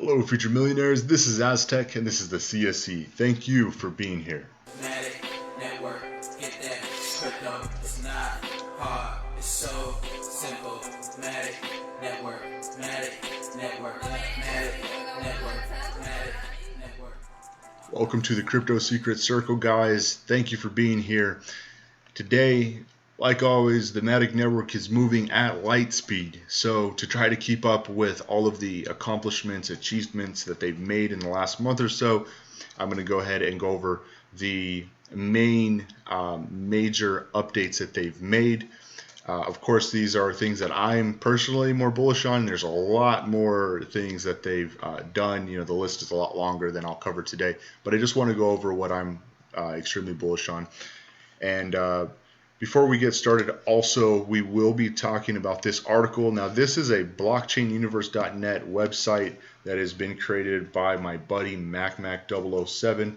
Hello, future millionaires. This is Aztec, and this is the CSE. Thank you for being here. Matic network, get that crypto. It's not hard, it's so simple. Matic network, Matic network, Matic network, Matic network. Welcome to the Crypto Secret Circle, guys. Thank you for being here. Today, like always, the Matic network is moving at light speed. So to try to keep up with all of the accomplishments, achievements that they've made in the last month or so, I'm going to go ahead and go over the main major updates that they've made. Of course, these are things that I'm personally more bullish on. There's a lot more things that they've done. You know, the list is a lot longer than I'll cover today, but I just want to go over what I'm extremely bullish on. And before we get started, also, we will be talking about this article. Now, this is a blockchainuniverse.net website that has been created by my buddy MacMac007.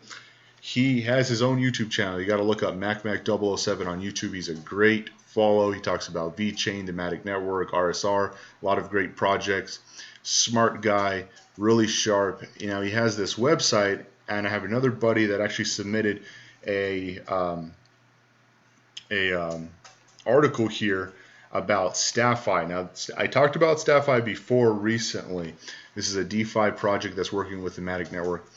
He has his own YouTube channel. You got to look up MacMac007 on YouTube. He's a great follow. He talks about VeChain, the Matic Network, RSR, a lot of great projects. Smart guy, really sharp. You know, he has this website, and I have another buddy that actually submitted a article here about StaFi. Now, I talked about StaFi before recently. This is a DeFi project that's working with the Matic Network,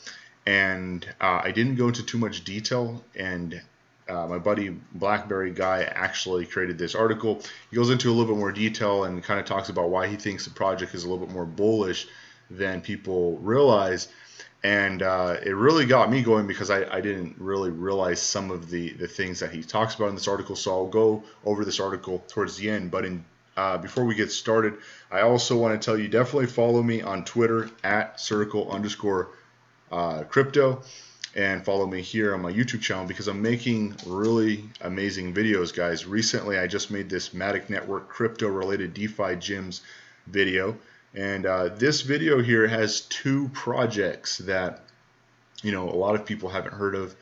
and I didn't go into too much detail, and my buddy BlackBerry guy actually created this article. He goes into a little bit more detail and kind of talks about why he thinks the project is a little bit more bullish than people realize. And it really got me going because I didn't really realize some of the things that he talks about in this article. So I'll go over this article towards the end. But before we get started, I also want to tell you, definitely follow me on Twitter at circle_crypto. And follow me here on my YouTube channel because I'm making really amazing videos, guys. Recently, I just made this Matic Network crypto-related DeFi gems video. And this video here has two projects that, you know, a lot of people haven't heard of.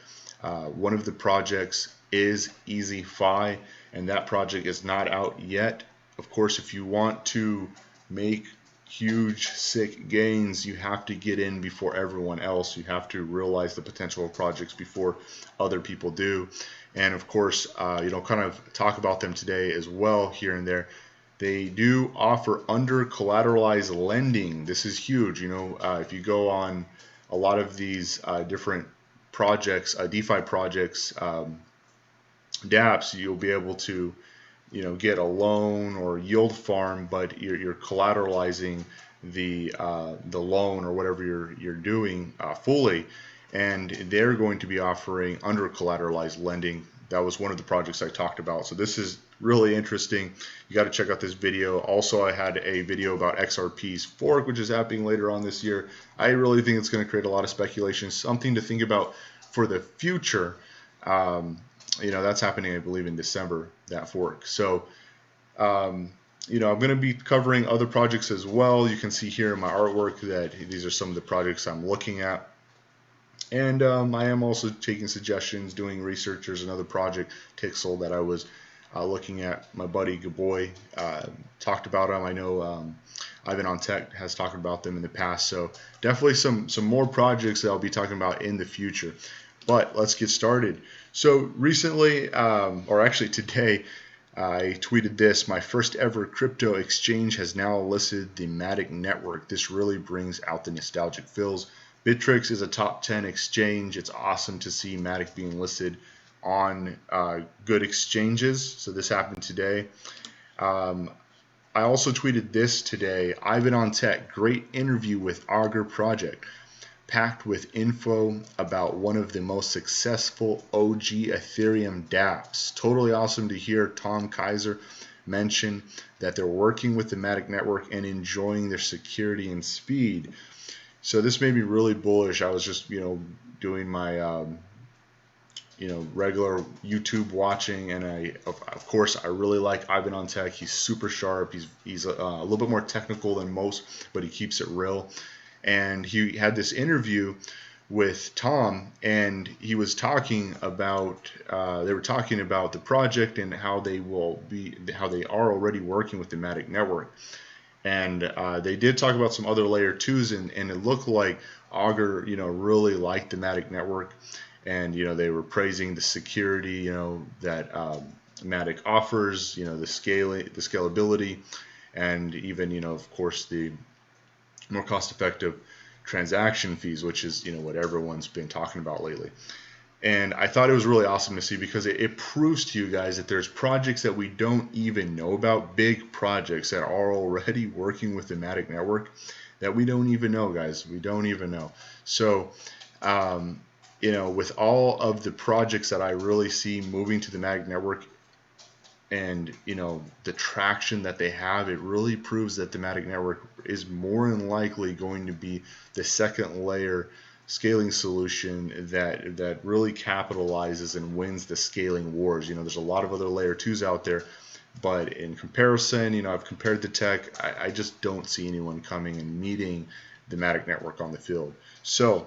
One of the projects is EasyFi, and that project is not out yet. Of course, if you want to make huge, sick gains, you have to get in before everyone else. You have to realize the potential of projects before other people do. And of course, you know, kind of talk about them today as well here and there. They do offer under collateralized lending. This is huge. You know, if you go on a lot of these different projects, DeFi projects, dApps, you'll be able to, you know, get a loan or yield farm, but you're collateralizing the loan or whatever you're doing fully, and they're going to be offering under collateralized lending. That was one of the projects I talked about. So this is really interesting. You got to check out this video. Also, I had a video about XRP's fork, which is happening later on this year. I really think it's going to create a lot of speculation, something to think about for the future. You know, that's happening, I believe, in December, that fork. So, you know, I'm going to be covering other projects as well. You can see here in my artwork that these are some of the projects I'm looking at. And I am also taking suggestions, doing research. There's another project, Tixel, that I was looking at. My buddy Gaboy talked about them. I know Ivan on Tech has talked about them in the past. So definitely some more projects that I'll be talking about in the future. But let's get started. So recently, or actually today, I tweeted this: my first ever crypto exchange has now listed the Matic Network. This really brings out the nostalgic feels. Bittrex is a top 10 exchange. It's awesome to see Matic being listed on good exchanges. So this happened today. I also tweeted this today: Ivan on Tech, great interview with Augur project, packed with info about one of the most successful OG Ethereum dApps. Totally awesome to hear Tom Kaiser mention that they're working with the Matic Network and enjoying their security and speed. So this made me really bullish. I was just, you know, doing my, you know, regular YouTube watching, and of course, I really like Ivan on Tech. He's super sharp. He's a little bit more technical than most, but he keeps it real. And he had this interview with Tom, and he was talking about, they were talking about the project and how they are already working with the Matic Network. And they did talk about some other layer twos, and it looked like Augur, really liked the Matic network, and they were praising the security, that Matic offers, the scalability, and even, of course, the more cost-effective transaction fees, which is what everyone's been talking about lately. And I thought it was really awesome to see, because it proves to you guys that there's projects that we don't even know about, big projects that are already working with the Matic network that we don't even know, guys. We don't even know. So, with all of the projects that I really see moving to the Matic network, and the traction that they have, it really proves that the Matic network is more than likely going to be the second layer scaling solution that really capitalizes and wins the scaling wars. There's a lot of other layer 2s out there, but in comparison, I've compared the tech. I just don't see anyone coming and meeting the Matic network on the field. So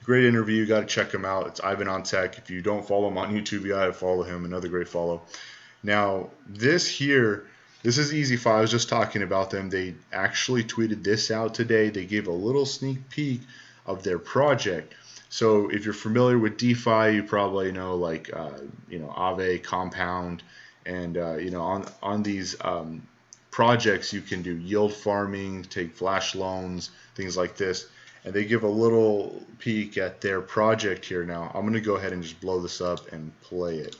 great interview. You got to check him out. It's Ivan on Tech. If you don't follow him on YouTube, you got to follow him. Another great follow. Now, this is EasyFi. I was just talking about them. They actually tweeted this out today. They gave a little sneak peek of their project. So if you're familiar with DeFi, you probably know like Aave, Compound, and on these projects you can do yield farming, take flash loans, things like this. And they give a little peek at their project here. Now I'm going to go ahead and just blow this up and play it.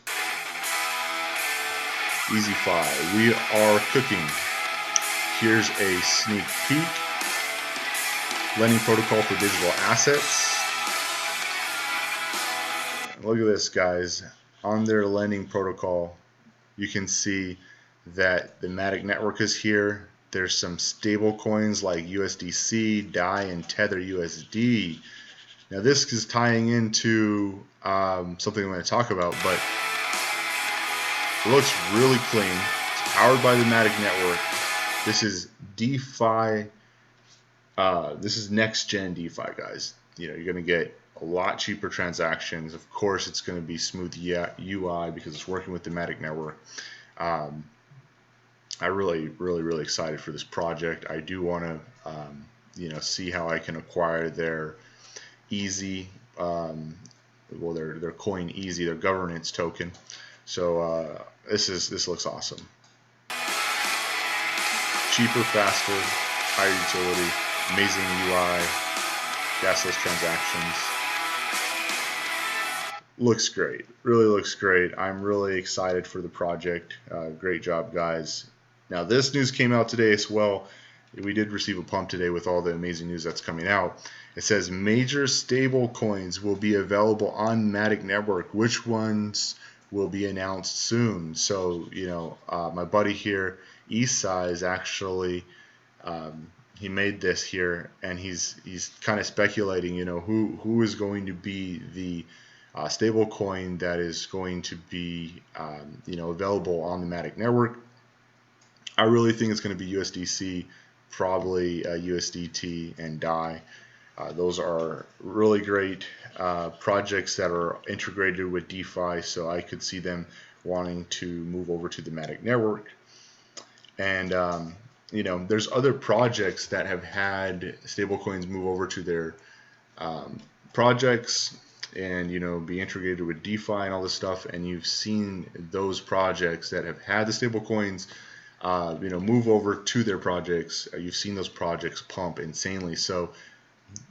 EasyFi, we are cooking. Here's a sneak peek. Lending protocol for digital assets. Look at this, guys. On their lending protocol, you can see that the Matic network is here. There's some stable coins like USDC, DAI, and Tether USD. Now this is tying into something I'm going to talk about, but it looks really clean. It's powered by the Matic network. This is DeFi. This is next gen DeFi, guys. You're going to get a lot cheaper transactions. Of course, it's going to be smooth UI because it's working with the Matic network. I'm really excited for this project. I do want to, see how I can acquire their Easy, their coin Easy, their governance token. So this looks awesome. Cheaper, faster, higher utility, amazing UI, gasless transactions. Looks great. Really looks great. I'm really excited for the project. Great job, guys. Now, this news came out today as well. We did receive a pump today with all the amazing news that's coming out. It says major stable coins will be available on Matic Network. Which ones will be announced soon? So, my buddy here, EasyFi, is actually he made this here, and he's kind of speculating, who is going to be the stable coin that is going to be available on the Matic network. I really think it's going to be USDC, probably USDT, and DAI. Those are really great projects that are integrated with DeFi, so I could see them wanting to move over to the Matic network. And there's other projects that have had stablecoins move over to their projects and be integrated with DeFi and all this stuff. And you've seen those projects that have had the stablecoins move over to their projects. You've seen those projects pump insanely. So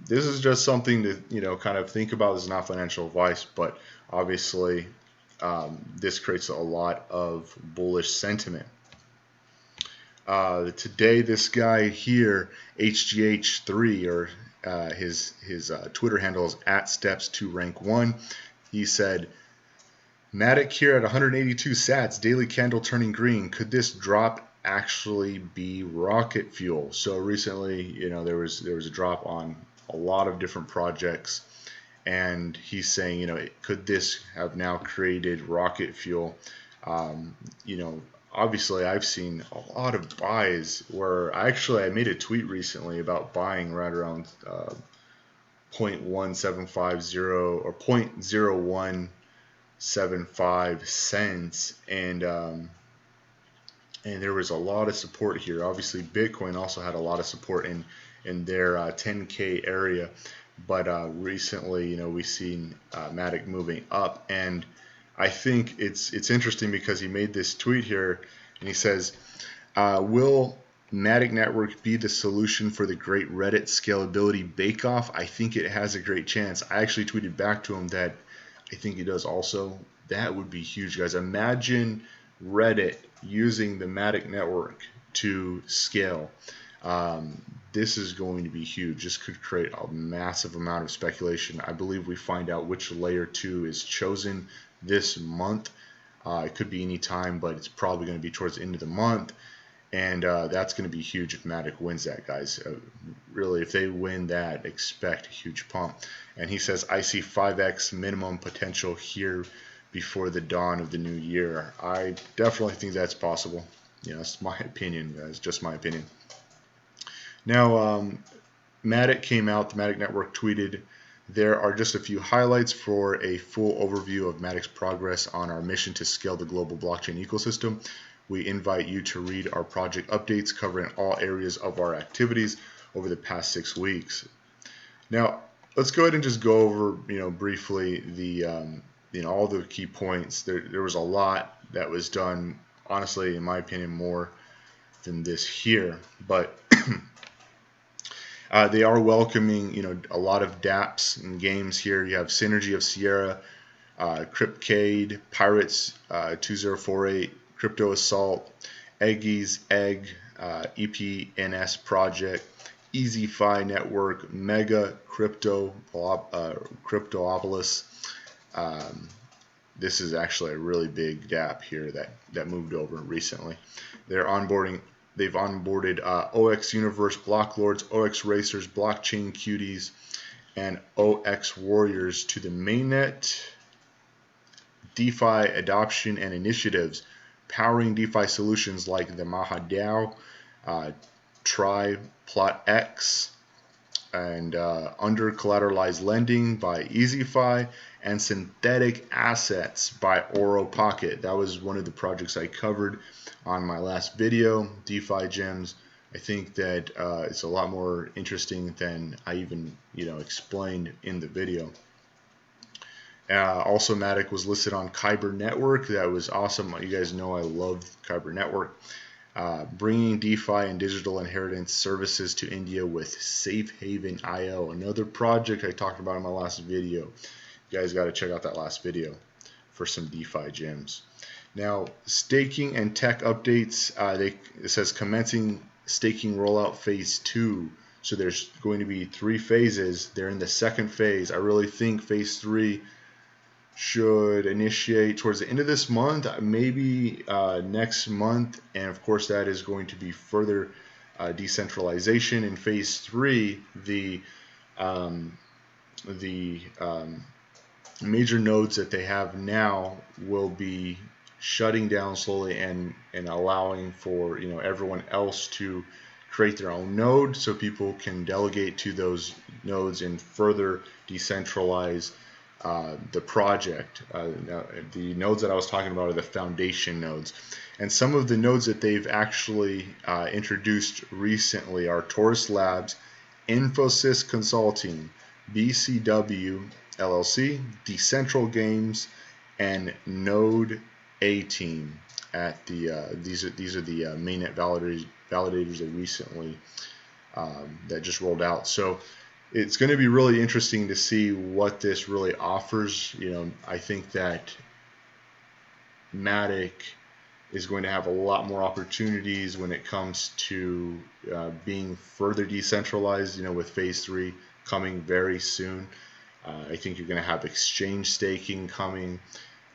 this is just something to kind of think about. This is not financial advice, but obviously this creates a lot of bullish sentiment. Today, this guy here, HGH3, or his Twitter handle is @steps2rank1. He said, Matic here at 182 sats, daily candle turning green. Could this drop actually be rocket fuel? So recently, there was a drop on a lot of different projects, and he's saying, could this have now created rocket fuel? Obviously, I've seen a lot of buys where I made a tweet recently about buying right around 0.1750 or 0.0175 cents, and and there was a lot of support here. Obviously, Bitcoin also had a lot of support in their 10K area, but recently, we've seen Matic moving up, and I think it's interesting because he made this tweet here, and he says, "Will Matic Network be the solution for the great Reddit scalability bake-off? I think it has a great chance." I actually tweeted back to him that I think he does also. That would be huge, guys. Imagine Reddit using the Matic network to scale. This is going to be huge. This could create a massive amount of speculation. I believe we find out which layer 2 is chosen this month. It could be any time, but it's probably going to be towards the end of the month. And that's going to be huge if Matic wins that, guys. Really, if they win that, expect a huge pump. And he says, "I see 5x minimum potential here before the dawn of the new year." I definitely think that's possible. That's my opinion. That's just my opinion. Now, Matic came out. The Matic Network tweeted, "There are just a few highlights for a full overview of Matic's progress on our mission to scale the global blockchain ecosystem. We invite you to read our project updates covering all areas of our activities over the past 6 weeks." Now, let's go ahead and just go over, briefly the, all the key points. There was a lot that was done, honestly, in my opinion, more than this here. But they are welcoming, a lot of dApps and games here. You have Synergy of Sierra, Cryptcade, Pirates 2048, Crypto Assault, Eggy's Egg, EPNS Project, EasyFi Network, Mega Cryptopolis. This is actually a really big dApp here that moved over recently. They've onboarded OX Universe, Block Lords, OX Racers, Blockchain Cuties, and OX Warriors to the mainnet. DeFi adoption and initiatives, powering DeFi solutions like the MahaDAO, TriPlotX, and under collateralized lending by EasyFi, and synthetic assets by Oro Pocket. That was one of the projects I covered on my last video, DeFi gems. I think that it's a lot more interesting than I even explained in the video. Also, Matic was listed on Kyber Network. That was awesome. You guys know I love Kyber Network. Bringing DeFi and digital inheritance services to India with Safe Haven IO. Another project I talked about in my last video. You guys got to check out that last video for some DeFi gems. Now, staking and tech updates. It says commencing staking rollout phase 2. So there's going to be 3 phases. They're in the second phase. I really think phase 3 should initiate towards the end of this month, maybe next month, and of course that is going to be further decentralization. In phase 3, the major nodes that they have now will be shutting down slowly and allowing for everyone else to create their own node, so people can delegate to those nodes and further decentralize the project. Now, the nodes that I was talking about are the foundation nodes. And some of the nodes that they've actually introduced recently are Taurus Labs, Infosys Consulting, BCW LLC, Decentral Games, and Node A Team. At the these are the mainnet validators that recently that just rolled out. So it's going to be really interesting to see what this really offers. I think that Matic is going to have a lot more opportunities when it comes to being further decentralized, with phase 3 coming very soon. I think you're going to have exchange staking coming,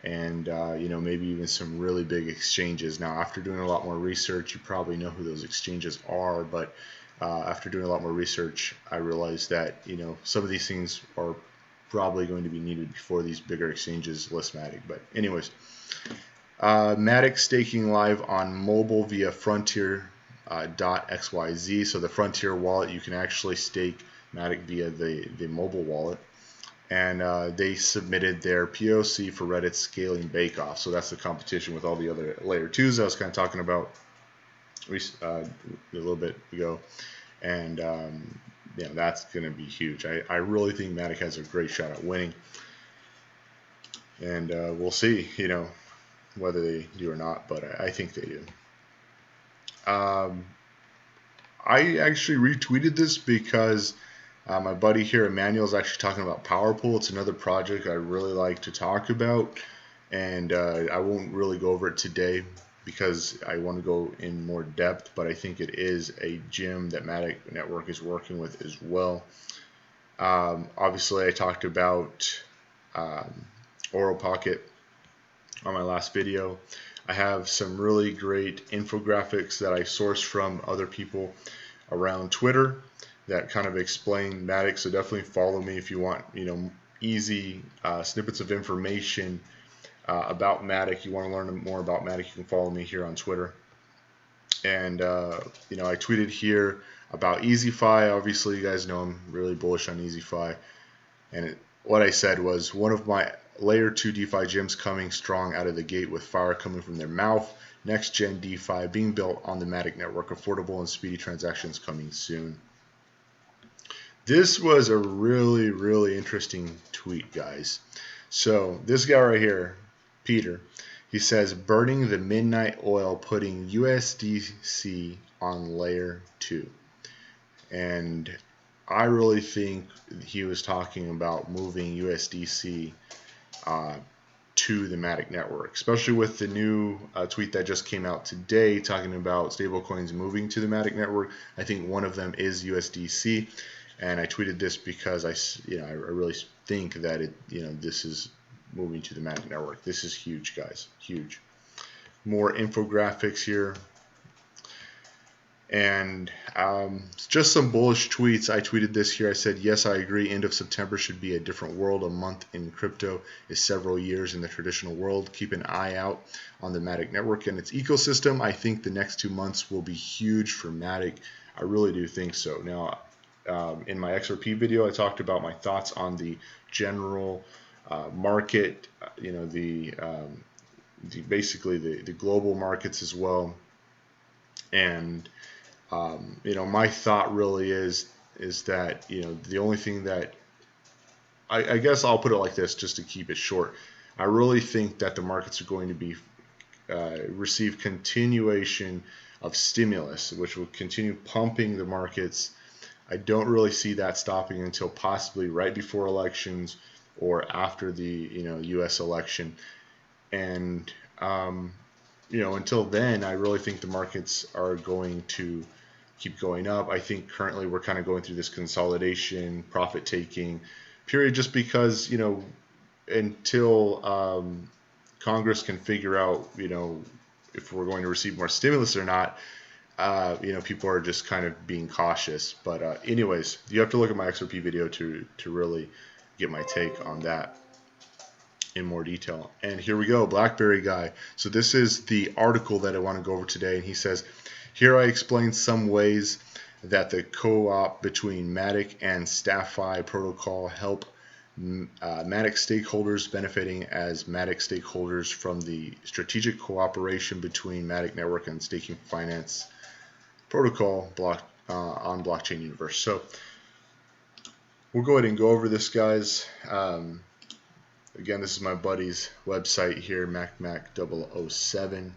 and maybe even some really big exchanges. Now, after doing a lot more research, you probably know who those exchanges are, but after doing a lot more research, I realized that some of these things are probably going to be needed before these bigger exchanges list Matic. But anyways, Matic staking live on mobile via Frontier.xyz. So the Frontier wallet, you can actually stake Matic via the mobile wallet. And they submitted their POC for Reddit scaling bake-off. So that's the competition with all the other layer 2s I was kind of talking about. a little bit ago, and that's going to be huge. I really think Matic has a great shot at winning, and we'll see, whether they do or not, but I think they do. I actually retweeted this because my buddy here, Emmanuel, is actually talking about PowerPool. It's another project I really like to talk about, and I won't really go over it today because I want to go in more depth, but I think it is a gem that Matic Network is working with as well. Obviously, I talked about Oro Pocket on my last video. I have some really great infographics that I sourced from other people around Twitter that kind of explain Matic. So definitely follow me if you want, easy snippets of information about Matic. You want to learn more about Matic, you can follow me here on Twitter. And I tweeted here about EasyFi. Obviously, you guys know I'm really bullish on EasyFi. And what I said was one of my Layer 2 DeFi gems coming strong out of the gate with fire coming from their mouth. Next gen DeFi being built on the Matic network. Affordable and speedy transactions coming soon. This was a really, really interesting tweet, guys. So this guy right here, Peter, he says, burning the midnight oil, putting USDC on Layer 2. And I really think he was talking about moving USDC to the Matic network, especially with the new tweet that just came out today talking about stablecoins moving to the Matic network. I think one of them is USDC, and I tweeted this because I really think that this is moving to the Matic network. This is huge, guys, huge. More infographics here. And just some bullish tweets. I tweeted this here. I said, yes, I agree. End of September should be a different world. A month in crypto is several years in the traditional world. Keep an eye out on the Matic network and its ecosystem. I think the next 2 months will be huge for Matic. I really do think so. Now, in my XRP video, I talked about my thoughts on the general market, basically the global markets as well. And my thought really is that the only thing that I guess I'll put it like this just to keep it short. I really think that the markets are going to be receive continuation of stimulus, which will continue pumping the markets. I don't really see that stopping until possibly right before elections or after the U.S. election. And until then, I really think the markets are going to keep going up. I think currently we're kind of going through this consolidation, profit-taking period just because, until Congress can figure out, if we're going to receive more stimulus or not, people are just kind of being cautious. But anyways, you have to look at my XRP video to really get my take on that in more detail. And here we go, BlackBerry guy. So this is the article that I want to go over today, and he says, here I explain some ways that the co-op between Matic and StaFi protocol help Matic stakeholders benefiting as Matic stakeholders from the strategic cooperation between Matic Network and staking finance protocol on Blockchain Universe. So we'll go ahead and go over this, guys. Again, this is my buddy's website here, MacMac007.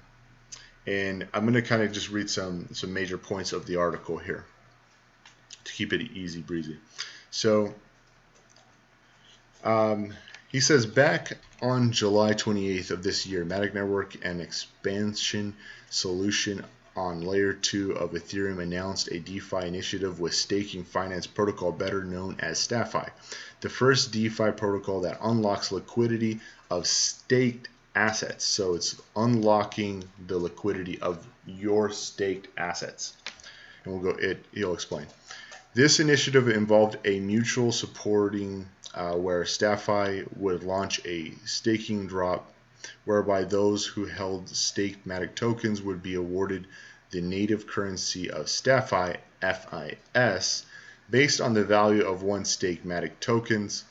And I'm going to kind of just read some major points of the article here to keep it easy breezy. So he says, back on July 28th of this year, Matic Network, an expansion solution on Layer 2 of Ethereum, announced a DeFi initiative with staking finance protocol better known as StaFi, the first DeFi protocol that unlocks liquidity of staked assets. So it's unlocking the liquidity of your staked assets. And he'll explain. This initiative involved a mutual supporting where StaFi would launch a staking drop whereby those who held staked Matic tokens would be awarded the native currency of StaFi, FIS, based on the value of one staked Matic tokens.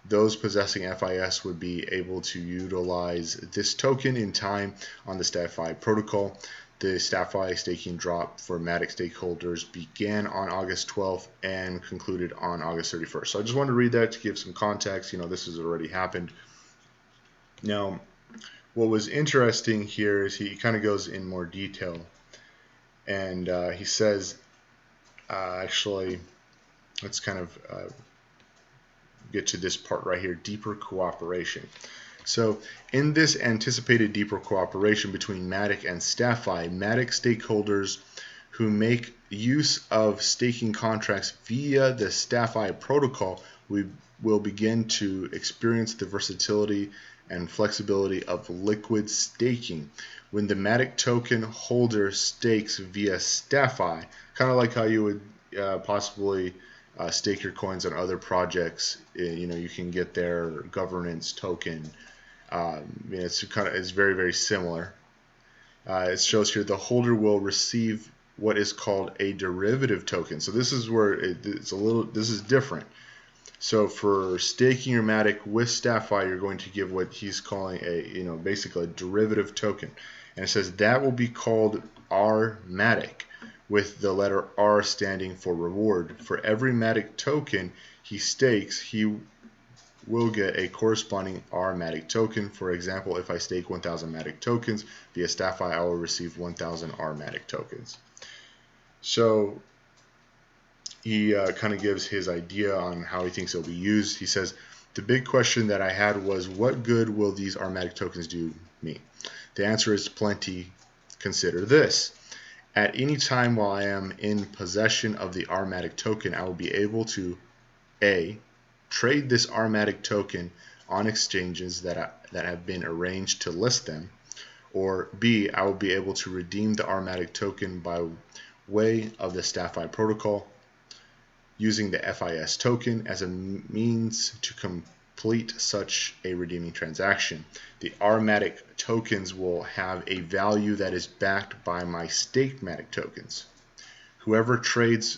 Those possessing FIS would be able to utilize this token in time on the StaFi protocol. the StaFi staking drop for Matic stakeholders began on August 12th and concluded on August 31st. So I just wanted to read that to give some context. This has already happened. Now, what was interesting here is he kind of goes in more detail, and he says, actually, let's kind of get to this part right here, deeper cooperation. So in this anticipated deeper cooperation between Matic and StaFi, Matic stakeholders who make use of staking contracts via the StaFi protocol will begin to experience the versatility and flexibility of liquid staking. When the Matic token holder stakes via StaFi, kind of like how you would possibly stake your coins on other projects, you can get their governance token. It's very, very similar. It shows here the holder will receive what is called a derivative token. So this is where this is different. So for staking your Matic with StaFi, you're going to give what he's calling basically a derivative token. And it says that will be called R Matic, with the letter R standing for reward. For every Matic token he stakes, he will get a corresponding R Matic token. For example, if I stake 1,000 Matic tokens via StaFi, I will receive 1,000 R Matic tokens. So he kind of gives his idea on how he thinks it'll be used. He says, the big question that I had was, what good will these R Matic tokens do me? The answer is plenty. Consider this. At any time while I am in possession of the R Matic token, I will be able to A, trade this R Matic token on exchanges that have been arranged to list them, or B, I will be able to redeem the R Matic token by way of the StaFi protocol using the FIS token as a means to complete such a redeeming transaction. The R Matic tokens will have a value that is backed by my staked Matic tokens. Whoever trades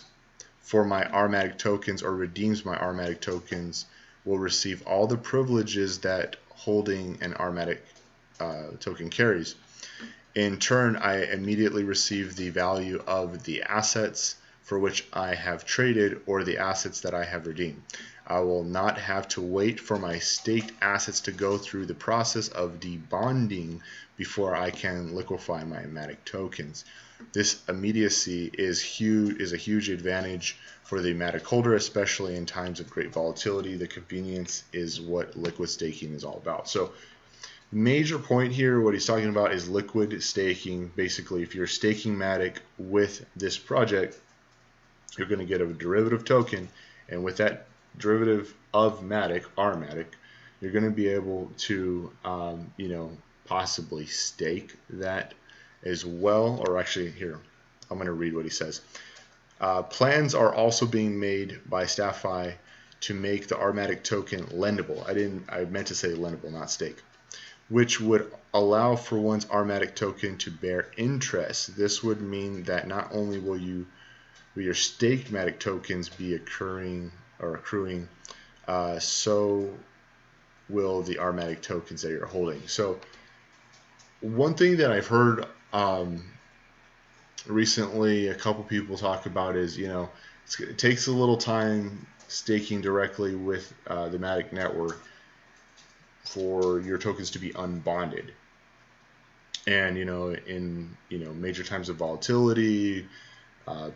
for my R Matic tokens or redeems my R Matic tokens will receive all the privileges that holding an R Matic token carries. In turn, I immediately receive the value of the assets for which I have traded or the assets that I have redeemed. I will not have to wait for my staked assets to go through the process of debonding before I can liquefy my Matic tokens. This immediacy is a huge advantage for the Matic holder, especially in times of great volatility. The convenience is what liquid staking is all about. So major point here, what he's talking about is liquid staking. Basically, if you're staking Matic with this project, you're going to get a derivative token, and with that derivative of Matic, R Matic, you're going to be able to possibly stake that as well. Or actually, here, I'm going to read what he says. Plans are also being made by StaFi to make the R Matic token lendable. I meant to say lendable, not stake, which would allow for one's R Matic token to bear interest. This would mean that not only will your staked Matic tokens be accruing, so will the R Matic tokens that you're holding. So one thing that I've heard recently, a couple people talk about is, it takes a little time staking directly with the Matic network for your tokens to be unbonded. And in major times of volatility,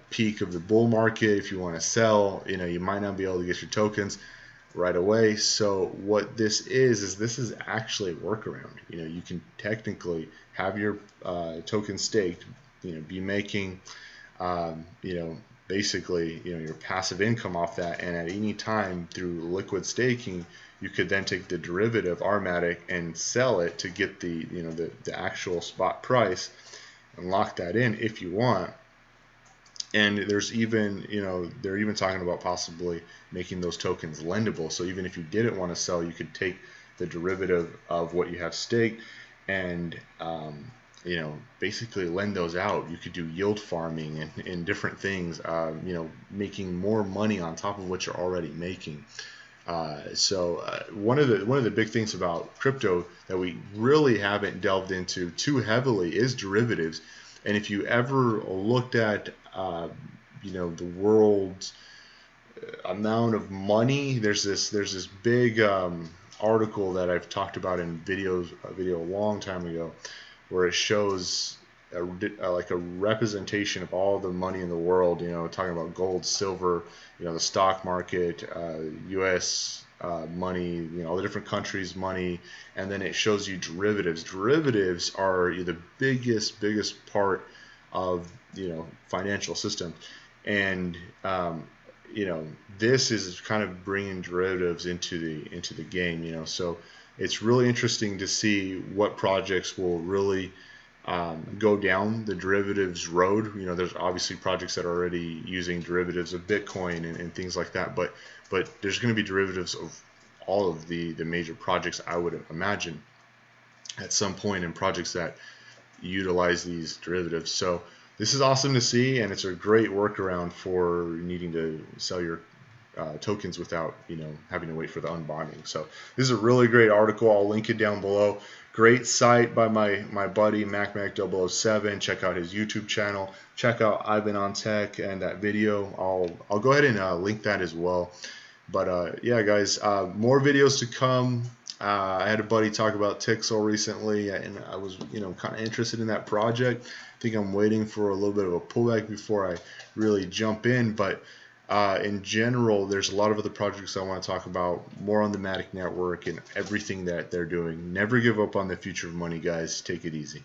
peak of the bull market, if you want to sell, you might not be able to get your tokens right away. So what this is actually a workaround. You can technically have your token staked, be making basically your passive income off that, and at any time through liquid staking, you could then take the derivative R Matic and sell it to get the the actual spot price and lock that in if you want. And there's even, they're even talking about possibly making those tokens lendable. So even if you didn't want to sell, you could take the derivative of what you have staked and, basically lend those out. You could do yield farming and different things, making more money on top of what you're already making. So one of the big things about crypto that we really haven't delved into too heavily is derivatives. And if you ever looked at, the world's amount of money, there's this big article that I've talked about in a video a long time ago, where it shows like a representation of all the money in the world, talking about gold, silver, the stock market, U.S. Money, all the different countries' money, and then it shows you derivatives. Derivatives are the biggest part of, financial system, and this is kind of bringing derivatives into the game. So it's really interesting to see what projects will really go down the derivatives road. There's obviously projects that are already using derivatives of Bitcoin and things like that, but there's going to be derivatives of all of the major projects, I would imagine, at some point, in projects that utilize these derivatives. So this is awesome to see, and it's a great workaround for needing to sell your tokens without having to wait for the unbonding. So this is a really great article. I'll link it down below. Great site by my buddy MacMac007. Check out his YouTube channel. Check out Ivan on Tech and that video. I'll go ahead and link that as well. But yeah, guys, more videos to come. I had a buddy talk about Tixel recently, and I was kind of interested in that project. I think I'm waiting for a little bit of a pullback before I really jump in. But in general, there's a lot of other projects I want to talk about, more on the Matic network and everything that they're doing. Never give up on the future of money, guys. Take it easy.